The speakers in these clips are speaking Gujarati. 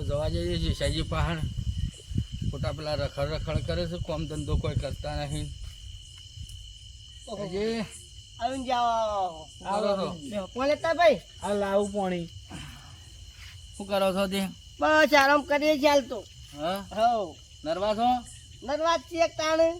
જવા જઈએ છીએ શાહજી પહાડ. ખોટા પેલા રખડ રખડ કરે છે, કોમ ધંધો કોઈ કરતા નહીં. આવીને જાઓ કોણ લેતા ભાઈ? આ લાવું પાણી. શું કરો છો તે? બસ આરામ કરીએ ચાલતો. હા, હવ નરવા છો? નરવાજ છે એક તાણ.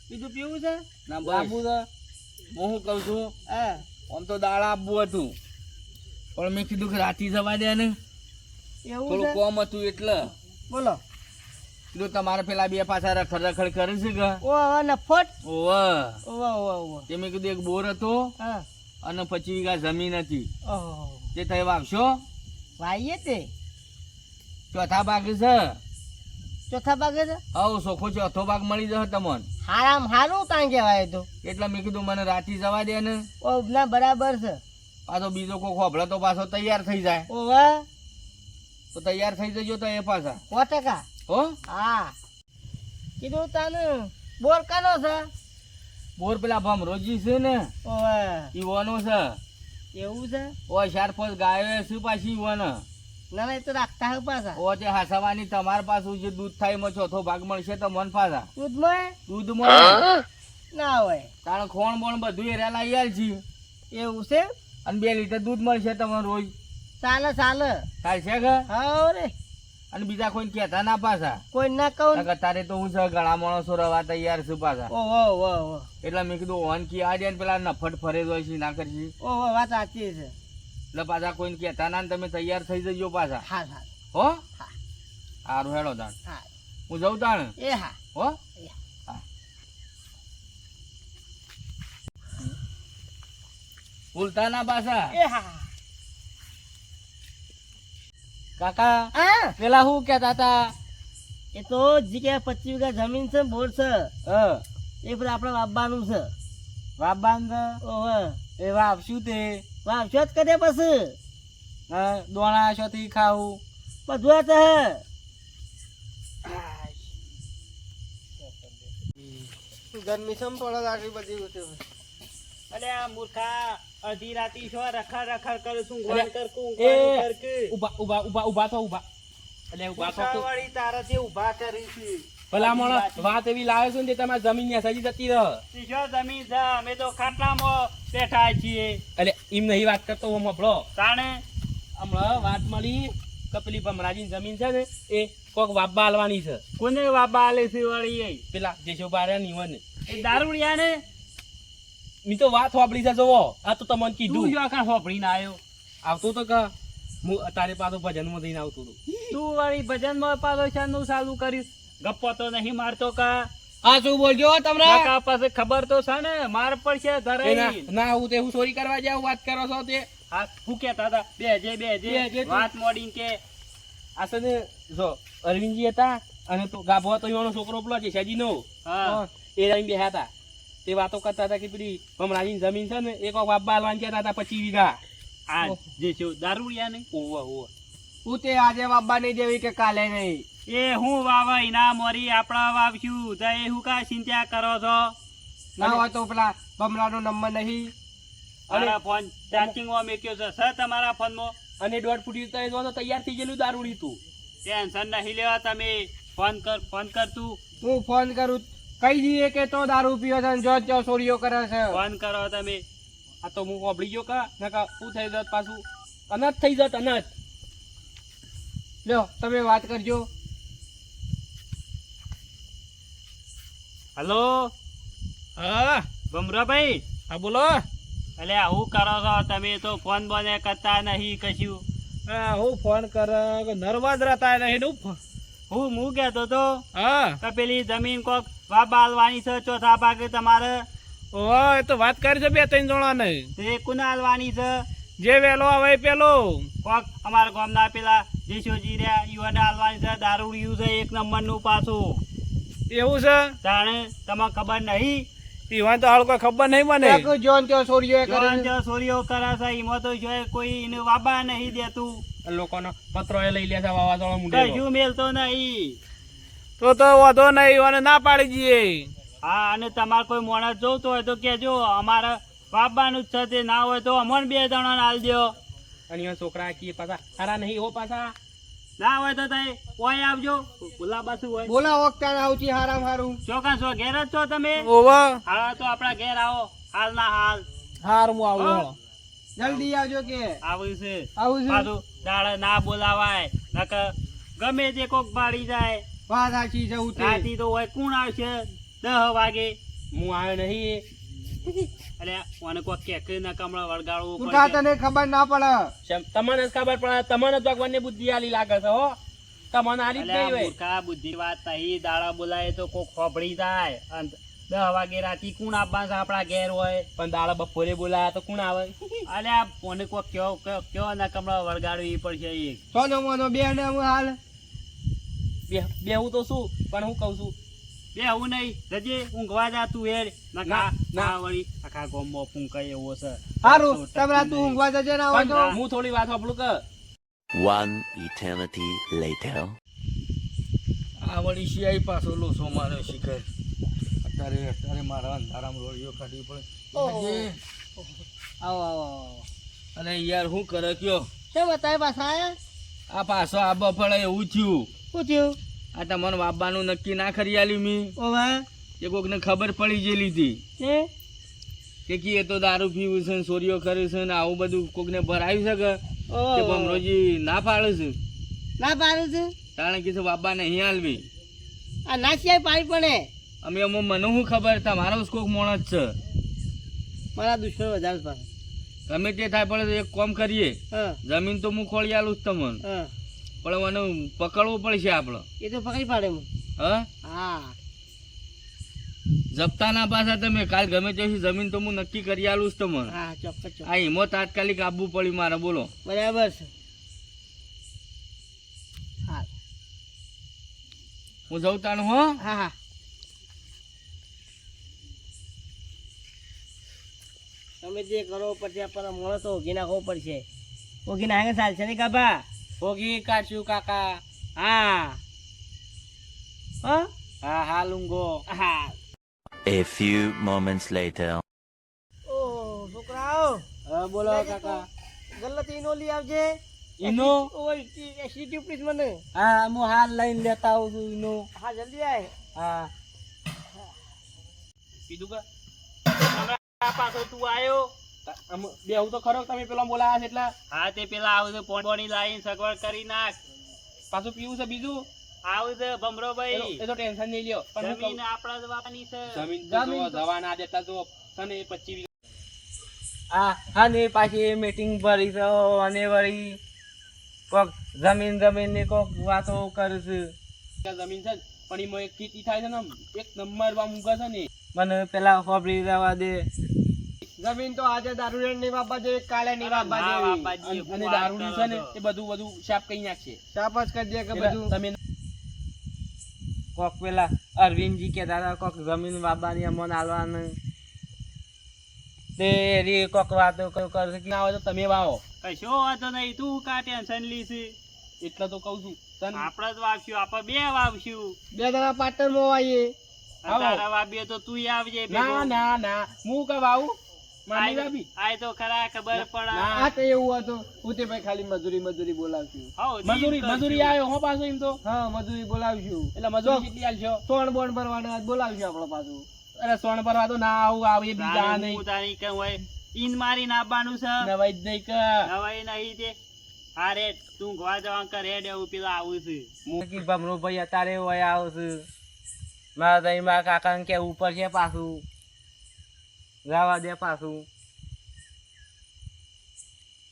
બીજું પીવું છે? ના લાંબુ બસ હું શું કહું છું, હા આમ તો દાળ આપવું હતું, પણ મેં કીધું કે રાતી જવા દે ને, એવું થોડું છે? કોમ હતું એટલે બોલો. કીધું તમારે પેલા બે પાછા રખડ રખડ કરે છે કે ઓ નફટ. ઓવા ઓવા ઓવા ઓવા. તે મેં કીધું એક બોર હતો હા અને 25 વીઘા જમીન હતી, ઓહો તે થઈ વાવશો. વાઈએ તે ચોથા ભાગ છે. ચોથા ભાગે છે. હવ સોખો ચોથો ભાગ મળી જશે તમને. હારામ હારું તાણ કહેવાય તો. એટલે મેં કીધું મને રાતી જવા દે ને, ઓ ના બરાબર છે. પાછો બીજો કોઈ ખોભળો તો પાછો તૈયાર થઈ જાય, ઓવા તો તૈયાર થઈ જજો તો એ પાછા. 100%. હો, હા કીધું તાને બોર કાનો છે? બોર પેલા ભમરોજી છે ને ઓવા ઈવાનો છે. એવું છે? ઓ 4-5 ગાયો છે પાછી ઈવાનો. ના ના એ તો રાખતા હે પાછા. ઓ તે હાસવાની તમાર પાછું જે દૂધ થાય એમાં ચોથો ભાગ મળશે તો મન પાછા દૂધમાં દૂધમાં ના હોય. તાણ ખોણ બોણ બધું એરા લઈ આલ છે, એવું છે? અને 2 લીટર દૂધ મળશે તમને રોજ. ચાલે ચાલે. ચાલશે કે? હા રે અને બીજા કોઈને કહેતા ના પાછા. કોઈ ના કહું. નકર તારે તો હું છે ઘણા માણસો રવા તૈયાર છે પાછા. ઓહો ઓહો એટલે મેં કીધું ઓન કી આ દે ને પેલા નફટ ફરે હોય છે ના કરશી, ઓહો વાત સાચી છે. એટલે પાછા કોઈને કહેતા ના ને તમે તૈયાર થઈ જજો પાછા. હા હા હો, હા સારું હેડો તાણ હા હું જઉં તાણ. એ હા હો, એ હા. ભૂલતા ના પાછા. એ હા. કાકા હા પેલા શું કેતા હતા? એ તો જગ્યાએ 25 વીઘા જમીન છે, બોર છે, એ બધું આપણે વાવવાનું છે. વાબાન ઓહો એ વાવશું તે વાવશો જ કરે પછી દોણા શોથી ખાવું. બધું આ છે. ગરમી સમ પડે આટલી બધી. અલે આ મૂર્ખા અડધી રાતી છો રખડ રખડ કરું છું અરે, ગોળ કરકું એ ગોળ કરક ઉભા તો ઉભા. એટલે ઉભા તો વાળી તારાથી ઊભા કરી છે. ભલા માણસ વાત એવી લાવે છે ને તે તમારી જમીન ને સજી જતી રહે. તીજો જમીન છે, અમે તો ખાટલામાં બેઠા છીએ. એટલે એમ નહીં વાત કરતો હું મફળો. તાણે હમણાં વાત મળી કે પેલી ભમરાજી જમીન છે ને એ કોક વાપા હાલવાની છે. કોને વાબા આલે છે વળી એ? પેલા જેશોભાઈ નિવન એ દારૂડિયા ને મી તો વાત વાપરી છે જોવો. આ તો તમને તું કીધું જો આખા હોભળીને આવ્યો. આવતો તો કે હું તારે પાછો ભજનમાં દઈને આવતો હતો. તું વળી ભજનમાં પાછો શાનું ચાલુ કર્યું? ગપ્પો તો નહીં મારતો કા? હા શું બોલજો તમને? કાકા પાસે ખબર તો છે ને માર પડશે ધરાઈ. ના હું તે હું ચોરી કરવા જાવ વાત કરો છો તે. હા હું કેતા હતા બેજે બેહજે તું. વાત મોડીને કે આ છે ને જો અરવિંદજી હતા અને તો ગાભો તો એનો છોકરો પેલો છે શાજી નો. હા એ રહીને બેહ્યા હતા, તે વાતો કરતા હતા કે પેલી ભમરાજી જમીન છે ને એક વાપા હાલવાની કહેતા હતા 25 વીઘા. આ જે છે દારૂડિયા ને હું તે આજે વાપા નહીં દેવી કે કાલે નહીં. એ હું વાવા ઇના મોરી આપણા વાવશું તો એ હું કા ચિંતા કરો છો? ના હોય તો પેલા ભમરાનો નંબર નહીં મારા ફોન ચાર્જિંગમાં મેક્યો છે સર તમારા ફોનમાં. અને 1.5 ફૂટ તો તૈયાર થઈ ગયેલું દારૂડી તું. ટેન્શન નહીં લેવા તમે. ફોન કર તું. હું ફોન કરું કહી દઈએ કે તો દારૂ પીવો છે જો જો ચોરીઓ કરે છે. ફોન કરો તમે. આ તો હું ઓબળી ગયો કા નકા શું થઈ જત પાછું અનાજ થઈ જત અનાજ. લ્યો તમે વાત કરજો. હલો હા ભમરાભાઈ. હા બોલો. એટલે આવું કરો છો તમે તો ફોન બોને કરતા નહીં કશું. હા હું ફોન કરે નર્વસ રહેતા નહીં હું કહેતો તો હા કે પેલી જમીન કોક વાબાલવાની છે ચોથા ભાગે તમારે. ઓ એ તો વાત કરી છે 2-3 જણા ને તે કોને હાલવાની છે? જે વેલો આવે પેલો. કોક અમારા ગામના પેલા જેશોજી રહ્યા યુવાને હાલવાની છે. દારૂડિયું છે 1 નંબરનું પાછું. એવું છે તાણે તમને ખબર નહીં? પીવા તો હાલ કોઈ ખબર નહીં મને. જોન તો ચોરીઓ જોન જો ચોરીઓ કરે છે એમાં તો જો કોઈ એને વાબા નહીં દેતું. લોકોનો પત્રો એ લઈ લે છે વાવાઝોડા મુંડે. કશું મેલતો નહીં. તો વાંધો નહીં અને ના પાડી દઈએ. હા, અને તમારે કોઈ માણસ જોતો હોય તો કેજો, અમારે વાપવાનું જ છે, તે ના હોય તો અમને 2 જણા આલ દો. અને એવા છોકરા કી પાછા સારા નહીં હો પાછા. ના હોય તો તઈ ઓય આવજો, ગુલાબા શું હોય બોલા ઓક્ટાન આવતી હારામ હારું. ચોકન છો ઘેર જ છો તમે? ઓવા હા, તો આપણા ઘેર આવો, હાલ ના હાલ હાર હું આવું હો. હો. જલ્દી આવજો કે આવું છે. આવું છે. પાછું દાડે ના બોલાવાય, નકર ગમે તે કોક બાળી જાય. વાત સાચી જવું તે. રાતી તો હોય કોણ આવશે 10 વાગે? હું આવ્યો નહીં. અરે ઓને કોક કેક ના કમળા વળગાડવું ઉઠા પડશે. તને ખબર ના પડે. તમને જ ખબર પડે, તમને જ ભગવાનની બુદ્ધિ આલી લાગે છે હો. તમને આલી જ અલ્યા નહીં હોય. મૂર્ખા બુદ્ધિ વાત નહીં, દાડા બોલાય તો કોક ખોભળી જાય. અને 10 વાગે રાતી કોણ આપવાનું છે આપણા ઘેર હોય? પણ દાડા બપોરે બોલાયા તો કોણ આવે? અલ્યા ઓને કોક કયો ના કમળા વળગાડવી પડશે એક. સોનો મોનો બે ને હું હાલ. બેહું તો શું, પણ હું કઉ છું બે હું નહીં જજે ઊંઘવા જા તું હેર. ના, ના ના. ના વળી આખા ગામમાં ફૂંકાય એવો છે. હારું તમરા તું ઊંઘવા જજે ના હોય તો. પણ હું થોડી વાત સાંભળું કે One eternity later. આ વળી શિયાઈ પાછો લોસો માર્યો શિખર. અત્યારે મારા અંધારામાં રોળીઓ કાઢવી પડે. આવો આવો આવો. અરે યાર હું કરે કયો શું બતાવે પાછા આયા? આ પાછો આબા પડે એવું થયું. શું થયું? આ તમારું બાબાનું નક્કી ના કરી આલ્યું મી. ઓવે એ કોકને ખબર પડી ગયેલી હતી ને કે કી એ તો દારૂ પીવું છે ને ચોરીઓ કરે છે ને આવું બધું કોકને ભરાયું છે કે ઓહો. તે ભમરોજી ના પાડે છે. ના પાડું છે તાણે કીધું બાબા નહીં હાલવી. આ નાસિયાઈ પાડી પડે. અમે મને શું ખબર તમારો જ કોક માણસ છે. મારા દુશ્મન વધારે છે પાછા. ગમે તે થાય પડે તો એક કામ કરીએ, હા જમીન તો હું ખોળી આલું જ તમને, હા પણ મને પકડવું પડશે આપણે. એ તો પકડી પાડે હું. હા હા જપતા ના પાછા તમે કાલ ગમે ત્યાંથી જમીન તો હું નક્કી કરી આલું જ તમને. હા ચોક્કસ ચોક્કસ આ હિંમત તાત્કાલિક આપવું પડ્યું મારે. બોલો બરાબર છે. હા હું જઉં તાનું હો. હા હા તમે જે કરો પછી આપણને મળે તો ઓગી નાખવો પડશે. ઓગી નાખે ચાલશે ને કાપા? ભોગી કાઢશું કાકા. હા હા હા હા લુંગો. હા. A few moments later. ઓહ છોકરાઓ હા બોલો કાકા. ગલ્લત ઈનો લઈ આવજે. ઈનો? ઓય એસિટી પ્લીઝ મને. હા હું હાલ લઈને લેતા આવું છું ઈનો. હા જલ્દી આય. હા કીધું કે પાછો તું આવ્યો. બેહું તો ખરો તમે પેલા બોલાયા છે એટલે. હા, તે પેલા આવું છે પોણી લાઈન સગવડ કરી નાખ. પાછું પીવું છે બીજું. આવું છે ભમરોભાઈ. એ તો ટેન્શન નહીં લ્યો. પણ હું જમીન કહું- આપણા જ વાપરની છે. જમીન તો જો દવા ના દેતા જો તને 25 વીઘા. હા ને પાછી મીટિંગ ભરી છે અને વળી કોક જમીન ની કોક વાતો કરશે. જમીન છે ને, પણ એમાં એક ખેતી થાય છે ને એક નંબર માં મૂકે છે ને. મને પેલા ખોબરી રહેવા દે. જમીન તો આજે દારૂ ની બાબા જે કાલે ની બાબા ના, જેવી. બાપાજી, અને વાત દારૂડી કરો છે ને છો. એ બધું શાપ કઈ નાખશે. શાબાશ કરી દે કે એટલે બધું. તમે કોક પેલા અરવિંદજી કહેતા હતા કોક જમીન બાબાની અમને આલવાનું તે રી કોક વાતો કરશે કે ના હોય તો તમે વાવો. કશો વાંધો નહીં, તું કા ટેન્શન લીધી? એટલે તો કહું છું તને આપણે જ વાવશું, આપણે 2 વાવશું. બે જણા પાર્ટનર માં આવીએ. આવો. તારા વાવીએ તો તું આવજે ભેગો. ના હું કા વાવું માની વાવી. આય તો ખરા ખબર પડે. ના. આ તો એવું હતું ઉતેભાઈ ખાલી મજૂરી બોલાવશું. હાઉ, જીવ મજૂરી કરશું. આવ્યો હો પાછો એમ તો. હા મજૂરી બોલાવશું. એટલે મજૂરી કેટલી આલશો? સોણ બોણ ભરવાના બોલાવશું આપડે પાછું. અરે સોન ભરવા તો ના આવું આવે બીજા તારે નહીં. હું તારી કે હોય ઈન મારી નાખવાનું છે. નવાઈ જ નહીં કે નવાઈ નહીં તે. હારે તું ગવા જવા કર હેડ એવું પેલા આવું છે. હું કી ભમરો ભાઈ અત્યારે હોય આવશે. મારા તઈ મારા કાકા કે ઉપર છે પાછું જવા દે પાછું.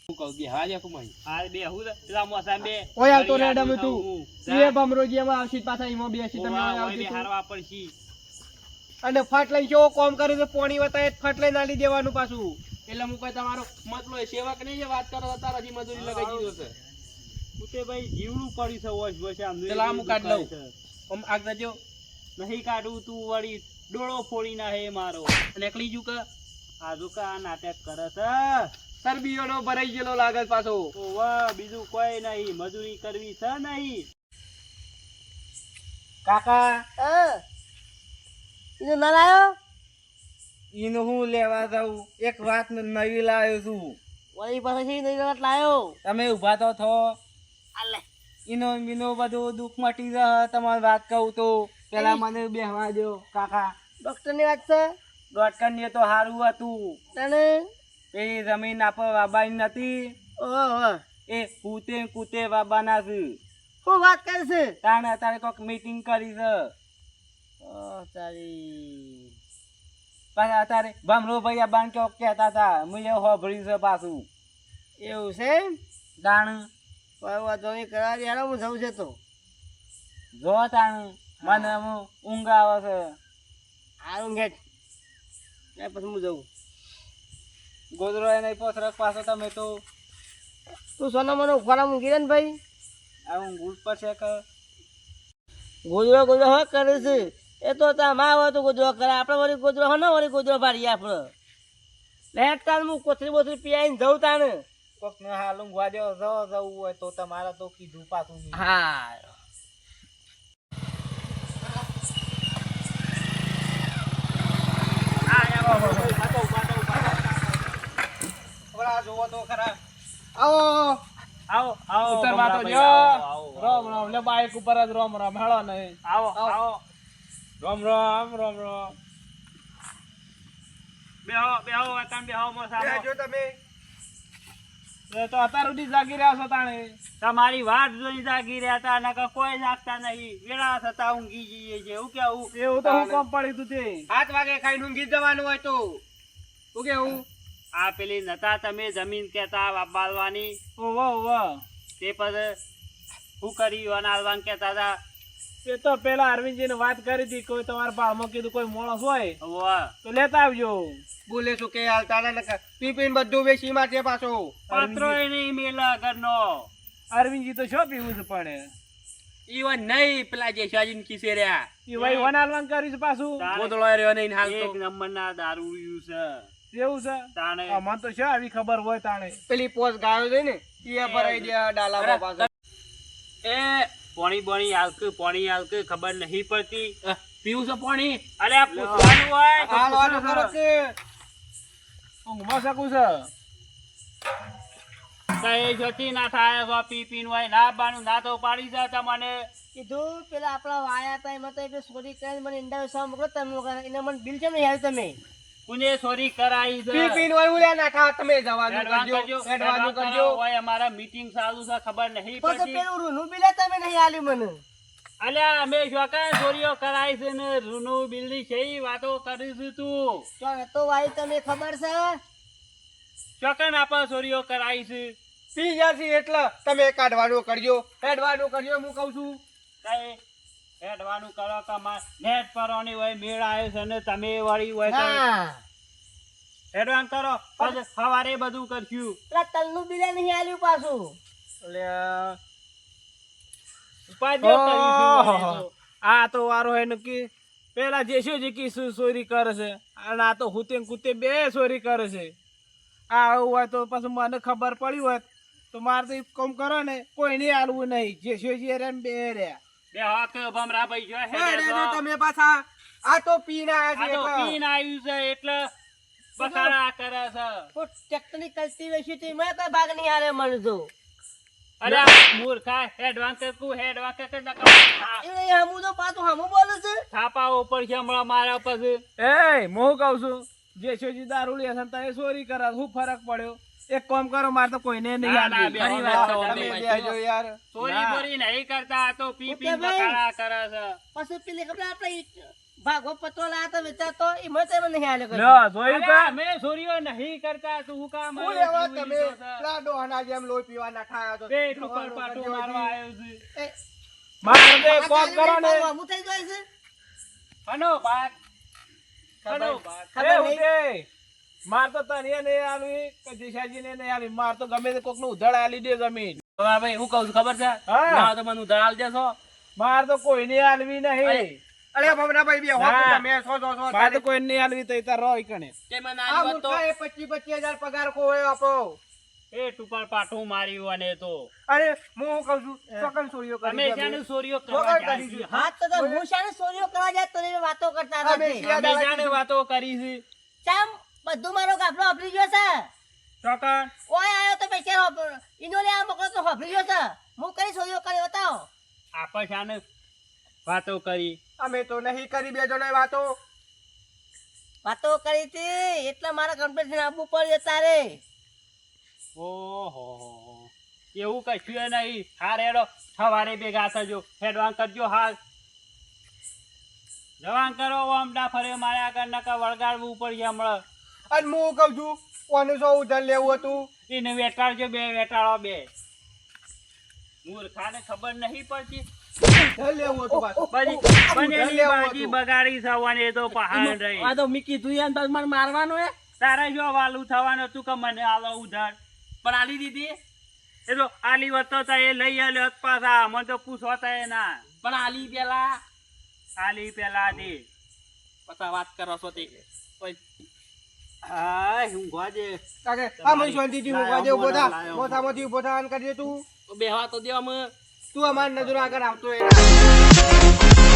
હું કહું બેહવા દે તું મને. હારે બે હું પેલા મોસામ બે ઓય આવતો ફરી રેડ અમે આવું તું. છું. એ ભમરોજી એમાં આવશી પાછા એમાં બેસી તમે ઓવા, ઓય ઓય આવજો બે તું. હારવા પડશી. અને ફટ લઈને કેવો કોમ કરે છે પોણી વતાય ફટ લઈને આલી દેવાનું પાછું. એટલે હું કઈ તમારો મતલો સેવક નહીં જે વાત કરો તારા હજી મજૂરી લગાઈ દીધો છે. ઉતે ભાઈ જીવડું પડ્યું છે ઓશ બોશ આમ પેલા આમ કાઢ લઉં. આમ આગળ જો નહીં કાઢું તું વળી ડોળો ફોડી ના હે મારો. અને એકલી જુ કે આ દુકા નાટક કરે છે. સરબીઓનો ભરાઈ ગયેલો લાગે છે પાછો. ઓવા, બીજું કોઈ નહીં, મજૂરી કરવી છે નહીં. કાકા હા એનો ના લાયો એનું હું લેવા જાઉં એક વાત નવી લાવ્યો છું વળી પાસે છે નહીં વાત લાયો તમે ઊભા તો થો આલે મીનો બધું દુઃખ મટી જશે તમારી વાત કહું તો પેલા મને બેહવા દો કાકા ડોક્ટર ની વાત છે ડોટકન તો સારું હતું તને પેલી જમીન આપણે વાબાની નથી ઓહો એ કૂતે વાબાના છે શું વાત કરે છે તાણે અત્યારે કોઈક મીટિંગ કરી છે તારી પાછા અત્યારે ભમરો ભાઈ બાન કેવું કહેતા હતા હું એવું હોભળ્યું છે પાછું એવું છે તાણ વાતો નહીં કરાવી યાર હું જઉં છે તો જો તાણ મને ઊંઘ આવે છે હારું ઘેટ ત્યાર પછી હું જઉં ગોદરો નહીં પોસરક પાછો તમે તો તું સોના મને ઉખાડા મૂકી દે ને ભાઈ આ ઊંઘ પર છે કે ગોદરો હો કરે છે એ તો માં હોય તો ગોદરો કરે આપણે વળી ગોદરો હો ને વળી ગોદરો પાડીએ આપણે લેટ કાલ હું કોથરી બોથરી પીઆઈને જઉં તાને કોક ને હાલ ઊંઘવા દો જવું હોય તો તમારે તો કીધું પાછું નહીં. હા ઓલા જોવો તો ખરા આવો આવો ઉતરવા તો ભમરાભાઈ, જો આવો, આવો, રામ રામ લે બાઈક ઉપર જ રામ રામ હેળો નહીં આવો આવો રામ રામ રામ રામ બેહો બેહો વતન બેહો મોસામાં. બેહજો તમે એ તો અત્યાર સુધી જાગી રહ્યા છો તાણે તમારી વાત જોઈ જાગી રહ્યા હતા નકર કોઈ જાગતા નહીં વેળા થતા ઊંઘી જઈએ છે એવું કેવું એવું તો હું કોમ પડી તું તે 7 વાગે ખાઈને ઊંઘી જવાનું હોય તો શું કેવું આ પેલી નતા તમે જમીન કેતા વાપરવાની ઓવો ઓવો તે પછી શું કર્યું અનાલવાન કેતા હતા એ તો પેલા અરવિંદજી ને વાત કરી હતી કોઈ તમારા ભાળમાં કીધું કોઈ માણસ હોય વાહ તો લેતા આવજો બોલે શું કે હાલ તારા નકા પીપીને બધું વેચી માટે પાછો પત્રો નહીં મેલા ઘરનો અરવિંદજી તો શું પીવું છે પણ ઈવન નહીં પેલા જે શાજીન કિસે રહ્યા એ ભાઈ વનાલવાન કર્યું છે પાછું ગોદળો રહ્યો નહીં હાલ એક તો નંબરના દારૂડિયું છે એવું છે તાણે મને તો શું આવી ખબર હોય તાણે પેલી પોસ ગાયો છે ને એ ભરાઈ દે ડાલામાં પાછો એ પોણી પાણી હાલક ખબર નહીં પડતી પીવું છે પાણી અરે આ પૂછવાનું હોય તો હાલ વાતો પૂછો કરો છો. કે ઊંઘમાં શકું છે કઈ જતી ના થાય તો પી પીન હોય ના બાનું ના તો પાડી જાય તમને કીધું પેલા આપણા વાયા હતા એમાં તો એટલે સોરી કરીને મને ઈંડા સા મોકલો તમે લોકો એને મને બિલ કેમ નહીં આવ્યું તમે કોને ચોરી કરાઈ છે પીપીને હોય ઉલ્યા નાખા તમે જવાનું એડવાન્સ કરજો કરજો, એડવાનું એડવાન્સ કરજો કરાવો હોય અમારા મીટિંગ ચાલુ છે ખબર નહીં પછી પડતી પેલું રૂનું બિલ તમે નહીં આલ્યું મને અલ્યા અમે શોકા ચોરીઓ કરાઈ છે ને રૂનું બિલની છે ઈ વાતો કરીશું તું ચાલ તો વાય તમે ખબર છે ચોકન આપણે ચોરીઓ કરાઈ છે પી જશે એટલે તમે કાઢવાનું કરજો એડવાનું કરજો હું કહું છું કઈ હેડવાનું કરો કમા નેટ પરવાની હોય મેળ આવ્યો છે ને તમે વળી હોય તો હા હેડવાન કરો પછી સવારે બધું કરશું પેલા તલનું બિલ નહીં આલ્યું પાછું એટલે ઉપાધિઓ કરીશું ઓહો. આ તો વારો હે નક્કી પેલા જેસુજી કી ચોરી કરે છે અને આ તો હુતે ને કુતે બે ચોરી કરે છે આ આવું હોય તો પછી મને ખબર પડી હોય તો મારે તો કોમ કરો ને કોઈ નહીં આલવું નહીં જેસુજી રે ને બે રહ્યા બે હક ભમરા ભાઈ જો હેડે તો તમે પાછા આ તો પીને આ આવ્યા તો છે પીન આવ્યું છે એટલે બખાડા કરે છે તો ટ્રેક્ટરની કલ્ટિવેશન થી મેં કઈ ભાગ નહીં આલે મને તો અરે આ મૂર્ખા હેડવાન કરકું હેડવાન કર એ હમું તો પાછું હમું બોલું છે થાપા ઉપર છે હમણાં મારા પછી એ હું કહું છું જેસુજી દારૂ લે છે ને તમે ચોરી કરે શું ફરક પડ્યો એક કામ કરો મારે તો કોઈને નહીં ના, ના, આલવી. બે ખરી વાત વાત છે, તમે તમે બેહજો યાર ચોરી બોરી નહીં કરતા આ તો પી પી ઓકે ભાઈ. બખાડા કરે છે પછી પેલી ખબર આપણે ભાગો પતો લાતા વેચાતો એ મને તમે નહીં આલે લ્યો, જોયું અરે કે અમે ચોરીઓ નહીં કરતા તું હું કામ હું આવ્યો લેવા જીવ તમે લીધો છે? પેલા ડોહાના જેમ લોહી પીવા નાખાયા તો પેટ ઉપર પાટો મારવા આવ્યો છે મારે તો એક કામ કરો ને હમું થઈ જાય છે હનો ભાગ હનો ભાગ ખબર એ નહીં. ઉદય, માર તો તને નહીં આલવી કે જેસાજી ને નહીં આલવી માર તો ગમે તે કોક નું ઉધાર આલી દે જમીન હવે ભાઈ હું કહું છું ખબર છે હા. ના તો મને ઉધાર આલ દેશો માર તો કોઈ નહીં આલવી નહીં અરે ભમરા ભાઈ બે ના. હોત તમે છો માર તો કોઈ નહીં આલવી તો તાર રો કણે તે મને આ આલી હોત તો મૂર્ખા એ 25,000 પગાર કોઈ આપો એ ટુકડ પાટું માર્યું અને તો અરે હું શું કહું છું ચોકન ચોરીઓ કરી અમે છે જાણે અમે. ચોરીઓ ચોકન કરવા કરી જાય છે. છીએ. હા તો હું શાને ચોરીઓ કરવા જાય તો એ વાતો કરતા અમે નથી શિયા- અમે જાણે વાતો કરી છે ચમ બધું મારો ગાફલો વાપરી ગયો છે ચોકન ઓય આયો તો પૈસા ઇનોલે આ મોકલો તો વાપરી ગયો છે હું કઈ ચોરીઓ કરી બતાવો આપણે જાણે વાતો કરી અમે તો નહીં કરી બે જણાએ વાતો વાતો કરી હતી એટલે મારા કમ્પ્લેટ આપવું પડ્યું તારે ઓહો એવું કશું નહીં હાર હેડો સવારે ભેગા થજો હેડવાન કરજો હાલ જવાન કરો આમડા ફરે મારે આગળ નકા વળગાડવું પડશે હમણાં અને હું કહું છું કોને શું ઉધાર લેવું હતું એને વેટાડજો બે વેટાડો બે મૂર્ખાને ખબર નહીં પડતી ઉધાર લેવું હતું પાછું. બની બનેલી લેવું ભાજી હતું. બગાડી થવાની એ તો પહાડ રહી આ તો મેં કીધું યાર બસ મને મારવાનું હે તારે જો વાલું થવાનું હતું કે મને આલો ઉધાર પણ આલી દીધી એ તો આલી વતો તા એ લઈ આલ્યો હોત પાછા મને તો પૂછો તા એ ના પણ આલી પેલા આલી પેલા દે પછી વાત કરો છો તે હા ઊંઘવા દે કાકે આ મને શાંતિથી ઊંઘવા દે, ઊભો થા. મોથામાંથી ઊભો થા અને કરજે તું બેહવા તો દેવા તું અમારી નજર આગળ આવતો એના